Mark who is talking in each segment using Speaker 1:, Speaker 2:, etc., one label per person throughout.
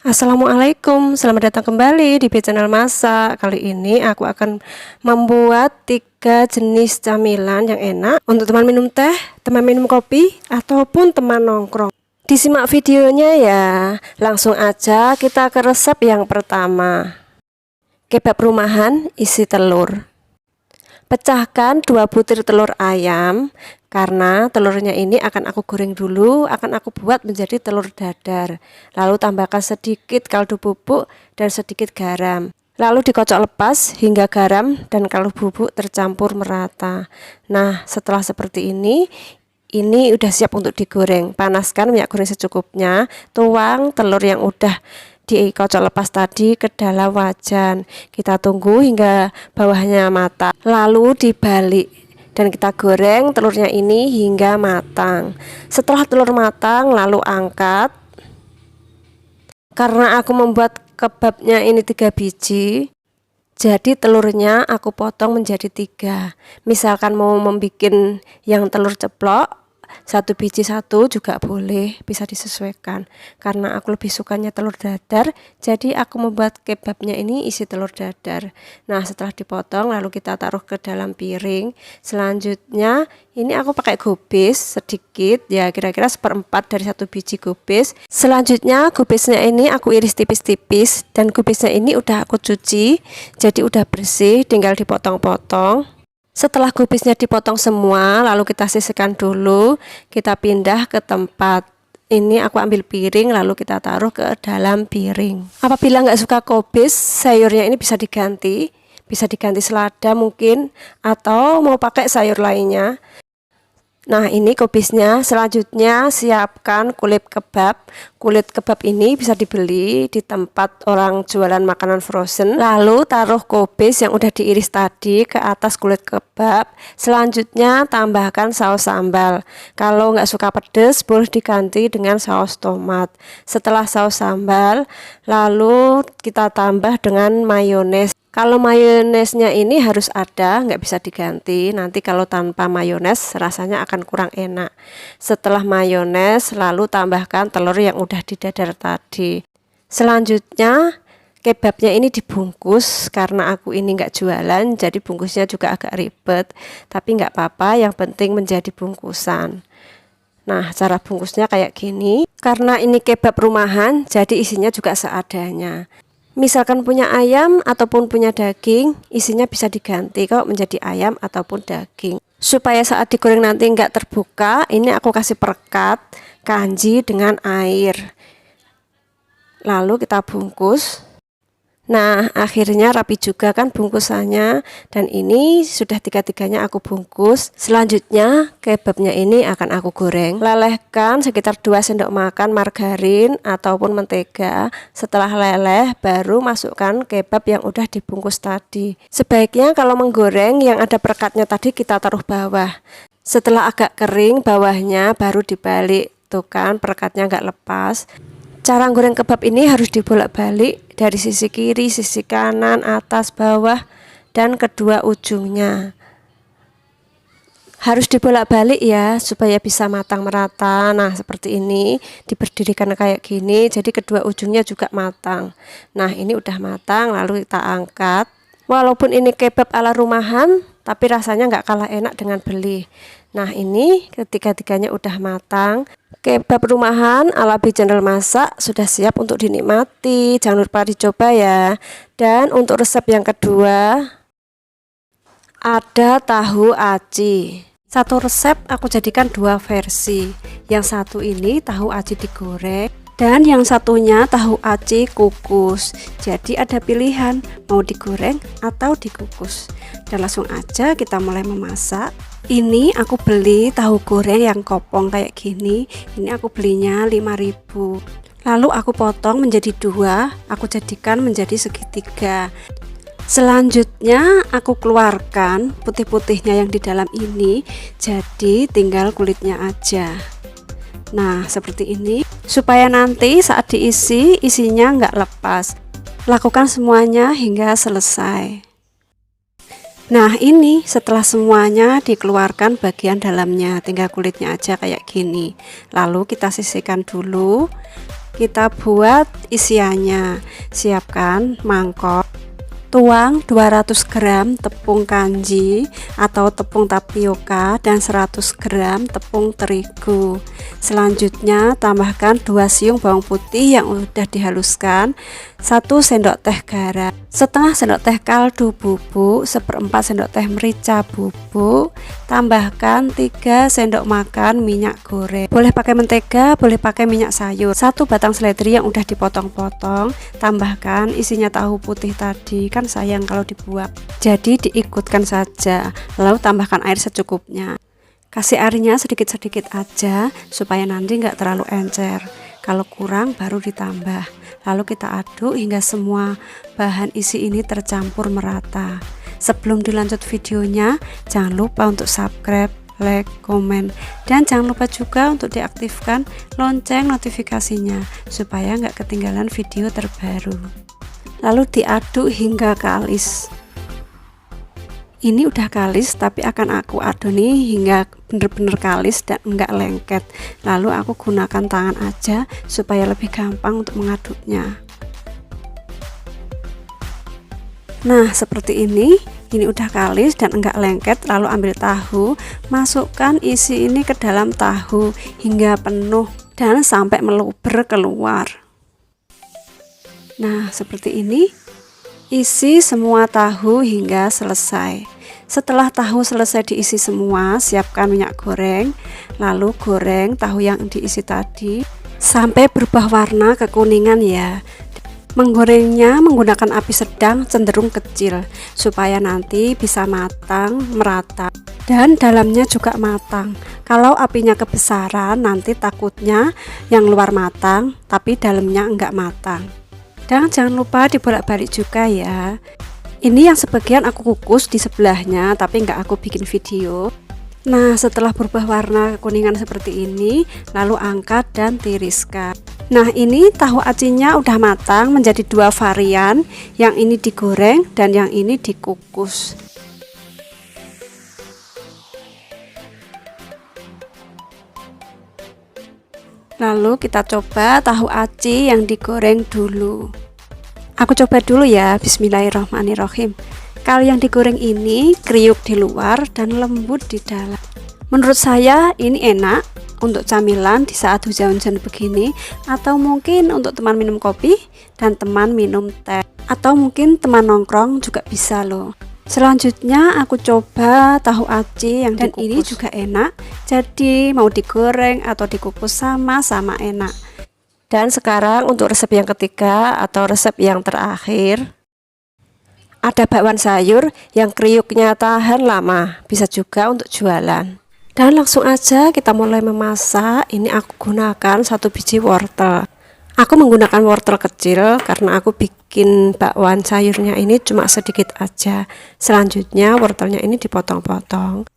Speaker 1: Assalamualaikum, selamat datang kembali di channel masak. Kali ini aku akan membuat 3 jenis camilan yang enak untuk teman minum teh, teman minum kopi, ataupun teman nongkrong. Disimak videonya ya. Langsung aja kita ke resep yang pertama. Kebab rumahan isi telur. Pecahkan 2 butir telur ayam, karena telurnya ini akan aku goreng dulu, akan aku buat menjadi telur dadar. Lalu tambahkan sedikit kaldu bubuk dan sedikit garam. Lalu dikocok lepas hingga garam dan kaldu bubuk tercampur merata. Nah, setelah seperti ini udah siap untuk digoreng. Panaskan minyak goreng secukupnya, tuang telur yang udah dikocok lepas tadi ke dalam wajan. Kita tunggu hingga bawahnya matang, lalu dibalik dan kita goreng telurnya ini hingga matang. Setelah telur matang lalu angkat. Karena aku membuat kebabnya ini 3 biji, jadi telurnya aku potong menjadi 3. Misalkan mau membuat yang telur ceplok, 1 biji 1 juga boleh, bisa disesuaikan. Karena aku lebih sukanya telur dadar, jadi aku membuat kebabnya ini isi telur dadar. Nah, setelah dipotong lalu kita taruh ke dalam piring. Selanjutnya ini aku pakai gubis sedikit, ya kira-kira 1/4 dari 1 biji gubis. Selanjutnya gubisnya ini aku iris tipis-tipis, dan gubisnya ini udah aku cuci, jadi udah bersih, tinggal dipotong-potong. Setelah gubisnya dipotong semua, lalu kita sisihkan dulu, kita pindah ke tempat. Ini aku ambil piring, lalu kita taruh ke dalam piring. Apabila nggak suka kubis, sayurnya ini bisa diganti selada mungkin, atau mau pakai sayur lainnya. Nah, ini kubisnya. Selanjutnya siapkan kulit kebab. Kulit kebab ini bisa dibeli di tempat orang jualan makanan frozen. Lalu taruh kubis yang udah diiris tadi ke atas kulit kebab. Selanjutnya tambahkan saus sambal. Kalau nggak suka pedas boleh diganti dengan saus tomat. Setelah saus sambal, lalu kita tambah dengan mayones. Kalau mayonesnya ini harus ada, nggak bisa diganti. Nanti kalau tanpa mayones rasanya akan kurang enak. Setelah mayones lalu tambahkan telur yang udah didadar tadi. Selanjutnya kebabnya ini dibungkus. Karena aku ini nggak jualan, jadi bungkusnya juga agak ribet. Tapi nggak apa-apa, yang penting menjadi bungkusan. Nah, cara bungkusnya kayak gini. Karena ini kebab rumahan, jadi isinya juga seadanya. Misalkan punya ayam ataupun punya daging, isinya bisa diganti kok menjadi ayam ataupun daging. Supaya saat digoreng nanti nggak terbuka, ini aku kasih perekat kanji dengan air. Lalu kita bungkus. Nah, akhirnya rapi juga kan bungkusannya, dan ini sudah 3-tiganya aku bungkus. Selanjutnya kebabnya ini akan aku goreng. Lelehkan sekitar 2 sendok makan margarin ataupun mentega. Setelah leleh baru masukkan kebab yang udah dibungkus tadi. Sebaiknya kalau menggoreng yang ada perekatnya tadi kita taruh bawah. Setelah agak kering bawahnya baru dibalik. Tuh kan perekatnya nggak lepas. Cara goreng kebab ini harus dibolak-balik dari sisi kiri, sisi kanan, atas, bawah, dan kedua ujungnya. Harus dibolak-balik ya, supaya bisa matang merata. Nah, seperti ini, diberdirikan kayak gini, jadi kedua ujungnya juga matang. Nah, ini udah matang, lalu kita angkat. Walaupun ini kebab ala rumahan, tapi rasanya nggak kalah enak dengan beli. Nah, ini ketiga-tiganya udah matang. Kebab rumahan ala channel masak sudah siap untuk dinikmati. Jangan lupa dicoba ya. Dan untuk resep yang kedua, ada tahu aci. Satu resep aku jadikan 2 versi. Yang satu ini tahu aci digoreng, dan yang satunya tahu aci kukus. Jadi ada pilihan mau digoreng atau dikukus. Dan langsung aja kita mulai memasak. Ini aku beli tahu goreng yang kopong kayak gini. Ini aku belinya 5.000. Lalu aku potong menjadi 2, aku jadikan menjadi segitiga. Selanjutnya aku keluarkan putih-putihnya yang di dalam ini, jadi tinggal kulitnya aja. Nah, seperti ini, supaya nanti saat diisi, isinya nggak lepas. Lakukan semuanya hingga selesai. Nah, ini setelah semuanya dikeluarkan bagian dalamnya, tinggal kulitnya aja kayak gini. Lalu kita sisihkan dulu.
Speaker 2: kita buat isiannya. Siapkan mangkok, tuang 200 gram tepung kanji atau tepung tapioka dan 100 gram tepung terigu. Selanjutnya tambahkan 2 siung bawang putih yang sudah dihaluskan, 1 sendok teh garam, setengah sendok teh kaldu bubuk, 1/4 sendok teh merica bubuk, tambahkan 3 sendok makan minyak goreng. Boleh pakai mentega, boleh pakai minyak sayur. 1 batang seledri yang udah dipotong-potong, tambahkan isinya tahu putih tadi, kan sayang kalau dibuang. Jadi diikutkan saja, lalu tambahkan air secukupnya. Kasih airnya sedikit-sedikit aja supaya nanti nggak terlalu encer. Kalau kurang baru ditambah. Lalu kita aduk hingga semua bahan isi ini tercampur merata. Sebelum dilanjut videonya, jangan lupa untuk subscribe, like, komen, dan jangan lupa juga untuk diaktifkan lonceng notifikasinya supaya nggak ketinggalan video terbaru. Lalu diaduk hingga kalis. Ini udah kalis, tapi akan aku aduk nih hingga bener-bener kalis dan enggak lengket. Lalu aku gunakan tangan aja supaya lebih gampang untuk mengaduknya. Nah, seperti ini udah kalis dan enggak lengket. Lalu ambil tahu, masukkan isi ini ke dalam tahu hingga penuh dan sampai meluber keluar. Nah, seperti ini. Isi semua tahu hingga selesai. Setelah tahu selesai diisi semua, siapkan minyak goreng. Lalu goreng tahu yang diisi tadi sampai berubah warna kekuningan ya. Menggorengnya menggunakan api sedang cenderung kecil supaya nanti bisa matang merata dan dalamnya juga matang. Kalau apinya kebesaran nanti takutnya yang luar matang tapi dalamnya enggak matang. Dan jangan lupa dibolak-balik juga ya. Ini yang sebagian aku kukus di sebelahnya tapi nggak aku bikin video. Nah, setelah berubah warna kekuningan seperti ini, lalu angkat dan tiriskan. Nah, ini tahu acinya udah matang menjadi 2 varian, yang ini digoreng dan yang ini dikukus. Lalu kita coba tahu aci yang digoreng dulu. Aku coba dulu ya, bismillahirrahmanirrahim. Kalau yang digoreng ini kriuk di luar dan lembut di dalam. Menurut saya ini enak untuk camilan di saat hujan-hujan begini, atau mungkin untuk teman minum kopi dan teman minum teh, atau mungkin teman nongkrong juga bisa loh. Selanjutnya aku coba tahu aci yang dan dikukus. Ini juga enak, jadi mau digoreng atau dikukus sama-sama enak. Dan sekarang untuk resep yang ketiga atau resep yang terakhir, ada bakwan sayur yang kriuknya tahan lama, bisa juga untuk jualan. Dan langsung aja kita mulai memasak. Ini aku gunakan 1 biji wortel. Aku menggunakan wortel kecil karena aku bikin bakwan sayurnya ini cuma sedikit aja. Selanjutnya wortelnya ini dipotong-potong.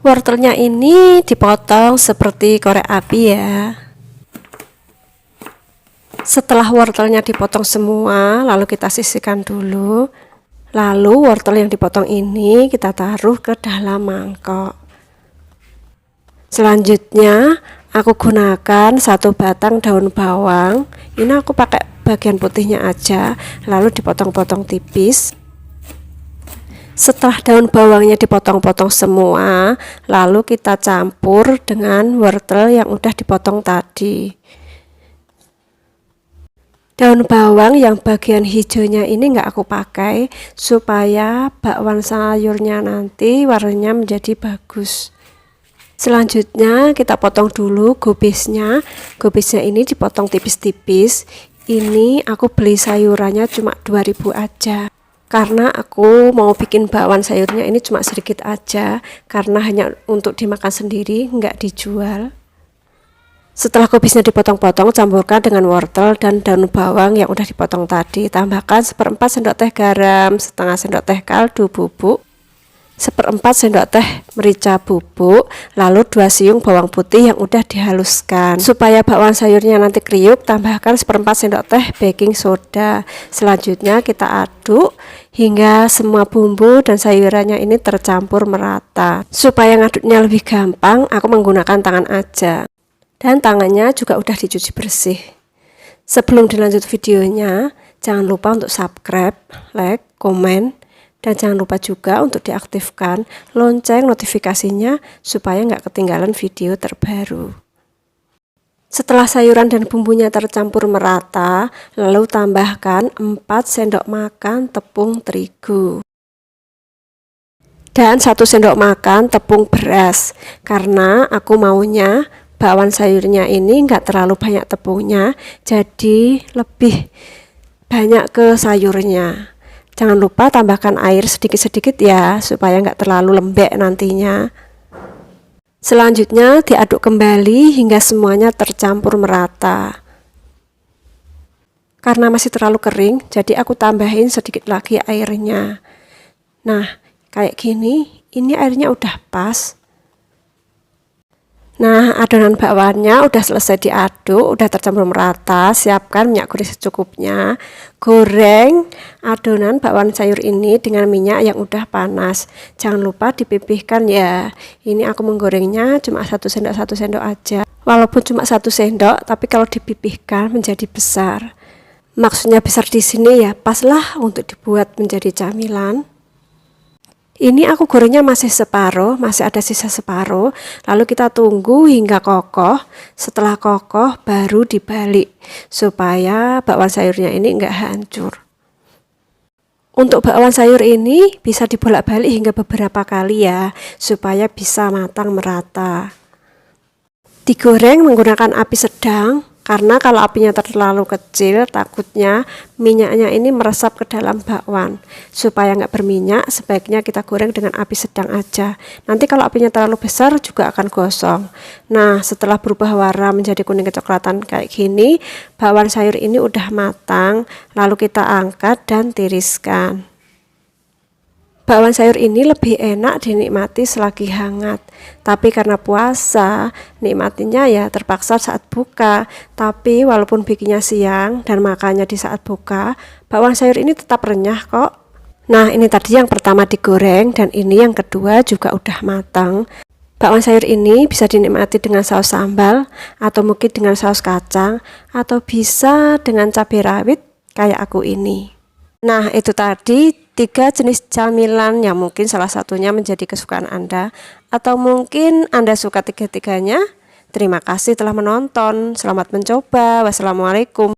Speaker 2: Wortelnya ini dipotong seperti korek api ya. Setelah wortelnya dipotong semua, lalu kita sisihkan dulu. Lalu wortel yang dipotong ini kita taruh ke dalam mangkok. Selanjutnya aku gunakan 1 batang daun bawang. Ini aku pakai bagian putihnya aja, lalu dipotong-potong tipis. Setelah daun bawangnya dipotong-potong semua, lalu kita campur dengan wortel yang udah dipotong tadi. Daun bawang yang bagian hijaunya ini nggak aku pakai supaya bakwan sayurnya nanti warnanya menjadi bagus. Selanjutnya kita potong dulu gobesnya. Gobesnya ini dipotong tipis-tipis. Ini aku beli sayurannya cuma 2.000 aja. Karena aku mau bikin bakwan sayurnya ini cuma sedikit aja, karena hanya untuk dimakan sendiri, nggak dijual. Setelah gobesnya dipotong-potong, campurkan dengan wortel dan daun bawang yang udah dipotong tadi. Tambahkan 1/4 sendok teh garam, setengah sendok teh kaldu bubuk, 1/4 sendok teh merica bubuk, lalu 2 siung bawang putih yang udah dihaluskan. Supaya bakwan sayurnya nanti kriuk, tambahkan 1/4 sendok teh baking soda. Selanjutnya kita aduk hingga semua bumbu dan sayurannya ini tercampur merata. Supaya ngaduknya lebih gampang, aku menggunakan tangan aja. Dan tangannya juga udah dicuci bersih.
Speaker 1: Sebelum dilanjut videonya, jangan lupa untuk subscribe, like, komen, dan jangan lupa juga untuk diaktifkan lonceng notifikasinya supaya nggak ketinggalan video terbaru. Setelah sayuran dan bumbunya tercampur merata, lalu tambahkan 4 sendok makan tepung terigu dan 1 sendok makan tepung beras, karena aku maunya bakwan sayurnya ini nggak terlalu banyak tepungnya, jadi lebih banyak ke sayurnya. Jangan lupa tambahkan air sedikit-sedikit ya, supaya nggak terlalu lembek nantinya. Selanjutnya diaduk kembali hingga semuanya tercampur merata. Karena masih terlalu kering, jadi aku tambahin sedikit lagi airnya. Nah, kayak gini, ini airnya udah pas. Nah, adonan bakwannya udah selesai diaduk, udah tercampur merata. Siapkan minyak goreng secukupnya. Goreng adonan bakwan sayur ini dengan minyak yang udah panas. Jangan lupa dipipihkan ya. Ini aku menggorengnya cuma 1 sendok aja. Walaupun cuma 1 sendok, tapi kalau dipipihkan menjadi besar. Maksudnya besar di sini ya, paslah untuk dibuat menjadi camilan. Ini aku gorengnya masih separuh, masih ada sisa separuh. Lalu kita tunggu hingga kokoh. Setelah kokoh baru dibalik supaya bakwan sayurnya ini enggak hancur. Untuk bakwan sayur ini bisa dibolak-balik hingga beberapa kali ya, supaya bisa matang merata. Digoreng menggunakan api sedang. Karena kalau apinya terlalu kecil, takutnya minyaknya ini meresap ke dalam bakwan. Supaya nggak berminyak, sebaiknya kita goreng dengan api sedang aja. Nanti kalau apinya terlalu besar juga akan gosong. Nah, setelah berubah warna menjadi kuning kecoklatan kayak gini, bakwan sayur ini udah matang. Lalu kita angkat dan tiriskan. Bakwan sayur ini lebih enak dinikmati selagi hangat. Tapi karena puasa, nikmatinya ya terpaksa saat buka. Tapi walaupun bikinnya siang dan makannya di saat buka, bakwan sayur ini tetap renyah kok. Nah, ini tadi yang pertama digoreng dan ini yang kedua juga udah matang. Bakwan sayur ini bisa dinikmati dengan saus sambal atau mungkin dengan saus kacang atau bisa dengan cabai rawit kayak aku ini. Nah, itu tadi 3 jenis camilan yang mungkin salah satunya menjadi kesukaan Anda atau mungkin Anda suka tiga-tiganya. Terima kasih telah menonton. Selamat mencoba. Wassalamualaikum.